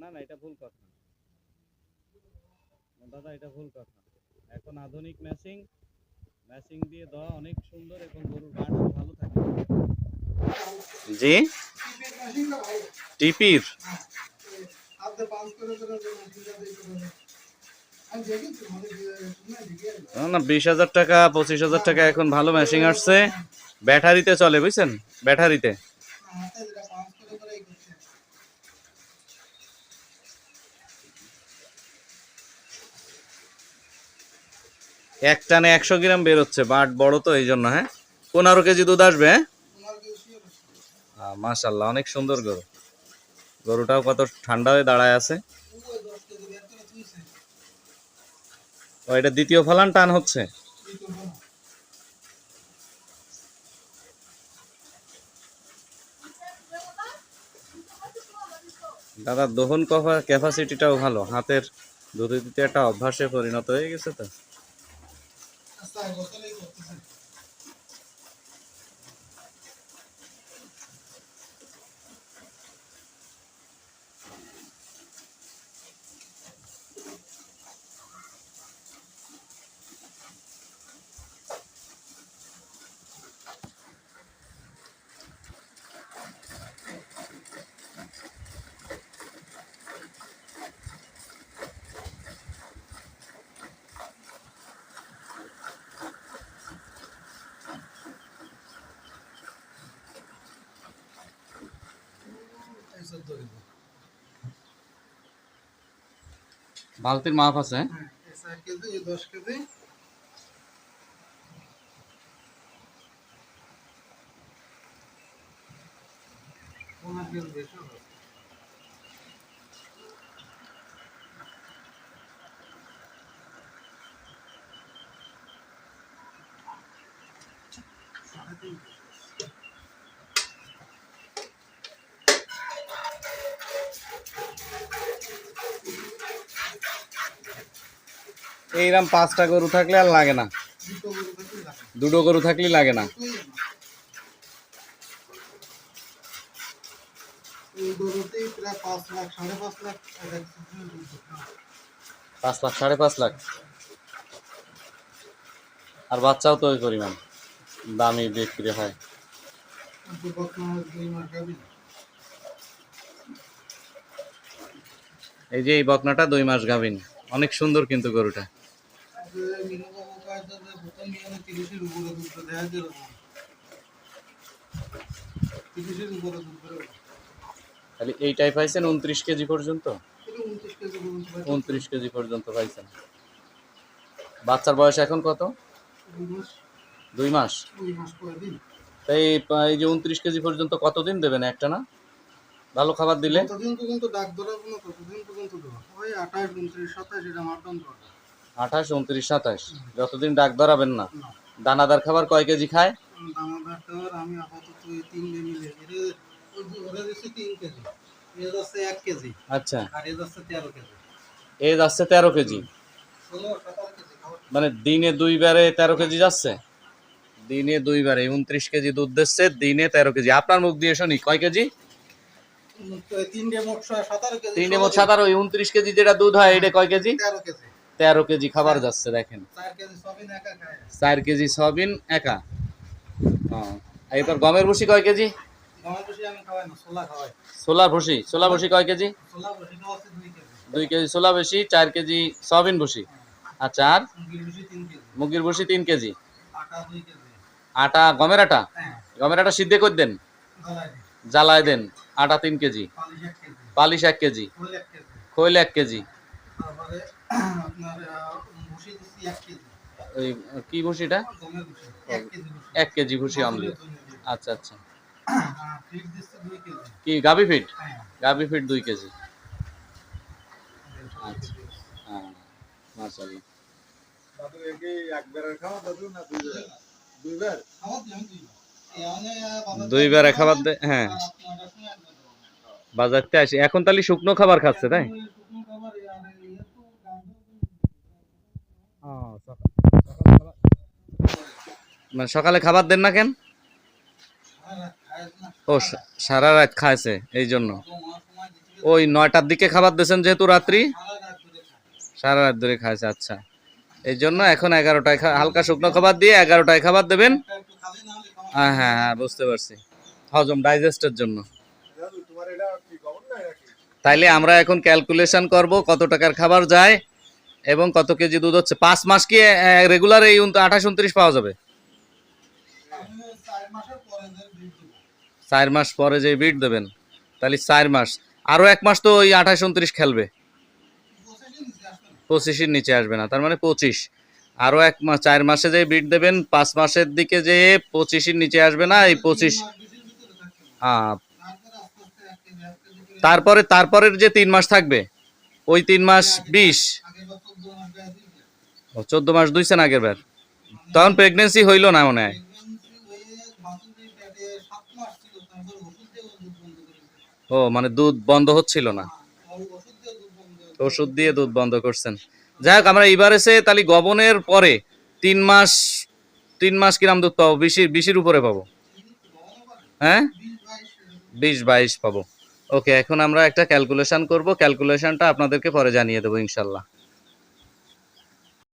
না না, এটা ভুল কথা দাদা, এটা ভুল কথা। এখন আধুনিক ম্যাচিং দিয়ে দেওয়া অনেক সুন্দর এবং গরুর গাড় ভালো থাকে। জি, টিপির না 20,000 টাকা 25,000 টাকা এখন ভালো মেশিন আসছে, ব্যাটারিতে চলে, বুঝছেন, ব্যাটারিতে। এক টানে 100 গ্রাম বের হচ্ছে, বাট বড় তো এই জন্য। হ্যাঁ, 15 কেজি দুধ আসবে। মাশাল্লাহ, অনেক সুন্দর গরু। গরুটাও কত ঠান্ডা হয়ে দাঁড়ায় আছে। ও, এটা দ্বিতীয় ফলান টান হচ্ছে। দাদা দহন ক্যাপাসিটিটাও ভালো, হাতের দুধ দিতে একটা অভ্যাসে পরিণত হয়ে গেছে তো। বালতির মাপ আছে। এইরকম 5টা গরু থাকলে আর লাগে না, 2টো গরু থাকলে লাগে না। 5 লাখ 5.5 লাখ। আর বাচ্চাও তো ওই পরিমাণ দামি বিক্রি হয়। এই যে এই বকনাটা 2 মাস গাভিন, অনেক সুন্দর কিন্তু গরুটা। খালি এইটাই পাইছেন 29 কেজি পর্যন্ত, 29 কেজি পর্যন্ত পাইছেন। বাচ্চার বয়স এখন কত? 2 মাস। তাই এই যে 29 কেজি পর্যন্ত কতদিন দেবেন একটা না? ভালো খাবার দিলে 28, 29, 27, যতদিন ডাক ধরাবেন না। দানাদার খাবার কয় কেজি খায়? দানাদার খাবার আমি আপাতত 3 মিলে ওরে দিছি 3 কেজি, এর আছে 1 কেজি। আচ্ছা, আর এর আছে 13 কেজি। এর আছে 13 কেজি, মানে দিনে 2 বারে 13 কেজি যাচ্ছে। দিনে 2 বারে 29 কেজি দুধ দিচ্ছে, দিনে 13 কেজি। আপনার মুখ দিয়ে শুনি কয় কেজি? 3 মোট 17 কেজি। 3 মোট 17, 29 কেজি যেটা দুধ হয় এটা কয় কেজি? 13 কেজি। 13 কেজি খাবার যাচ্ছে, দেখেন। 4 কেজি সয়াবিন একা খায়। 4 কেজি সয়াবিন একা। এরপর গমের ভুসি কয় কেজি? গমের ভুসি আমি খাওয়াই না, ছোলা খাওয়াই। ছোলা ভুসি কয় কেজি? ছোলা ভুসি খাওয়াচ্ছে 2 কেজি। 2 কেজি ছোলা ভুসি, 4 কেজি সয়াবিন ভুসি। আচ্ছা, আর মুরগির ভুসি 3 কেজি। মুরগির ভুসি 3 কেজি। আটা 2 কেজি। আটা গমের আটা? হ্যাঁ। গমের আটা সিদ্ধ করে দেন, জ্বালায় দেন। আটা 3 কেজি। Polish 1 KG. খৈল 1 কেজি। তারপরে আপনার ভুসি দিচ্ছি 1 কেজি। ওই কি ভুসিটা? গমের ভুসি 1 কেজি। 1 কেজি ভুসি অমলি। আচ্ছা আচ্ছা। ফিড দিচ্ছি 2 কেজি। কি গাবি ফিড? হ্যাঁ, গাবি ফিড 2 কেজি। আচ্ছা, হ্যাঁ, মাশাআল্লাহ। দাদু একে একবারের খাওয়া দাদু না 2 বার? 2 বার খাওয়া দিই আমি 2 বার খাবার দেয়। হ্যাঁ, বাজারতে আসি এখন, তাহলে শুকনো খাবার খাচ্ছে, তাই? মানে সকালে খাবার দেন না কেন? ও, সারা রাত খাইছে এই জন্য। ওই 9টার দিকে খাবার দিয়েছেন যেহেতু রাত্রি সারা রাত ধরে খাইছে। আচ্ছা, এই জন্য এখন 11টায় হালকা শুকনো খাবার দিয়ে 11টায় খাবার দেবেন। হ্যাঁ হ্যাঁ হ্যাঁ, বুঝতে পারছি, হজম ডাইজেস্টের জন্য। তাইলে আমরা এখন ক্যালকুলেশন করব কত টাকার খাবার যায় এবং কত কেজি দুধ হচ্ছে। 5 মাস কি রেগুলার এই 28 29 পাওয়া যাবে? 4 মাস পরে যে বিট দেবেন, তাহলে 4 মাস, আরো 1 মাস তো ওই 28 29 খেলবে, 25-এর নিচে আসবে না, তার মানে 25। আরো 1 মাস, 4 মাসে যে বিট দেবেন 5 মাসের দিকে যে 25-এর নিচে আসবে না, এই 25। তারপরে তারপরের যে 3 মাস থাকবে ওই 3 মাস 20, 14 মাস দুইছেন আগের বার, তখন প্রেগনেন্সি হইল না মনে হয়। ও মানে দুধ বন্ধ হচ্ছিল না, ওষুধ দিয়ে দুধ বন্ধ করছেন। যাই হোক, আমরা এবার এসে তাহলে গবনের পরে 3 মাস, 3 মাস কিরাম দুধ পাবো? 20-20-এর উপরে পাবো, হ্যাঁ 20-22 পাবো। ওকে, এখন আমরা একটা ক্যালকুলেশন করব, ক্যালকুলেশনটা আপনাদেরকে পরে জানিয়ে দেবো ইনশাল্লাহ।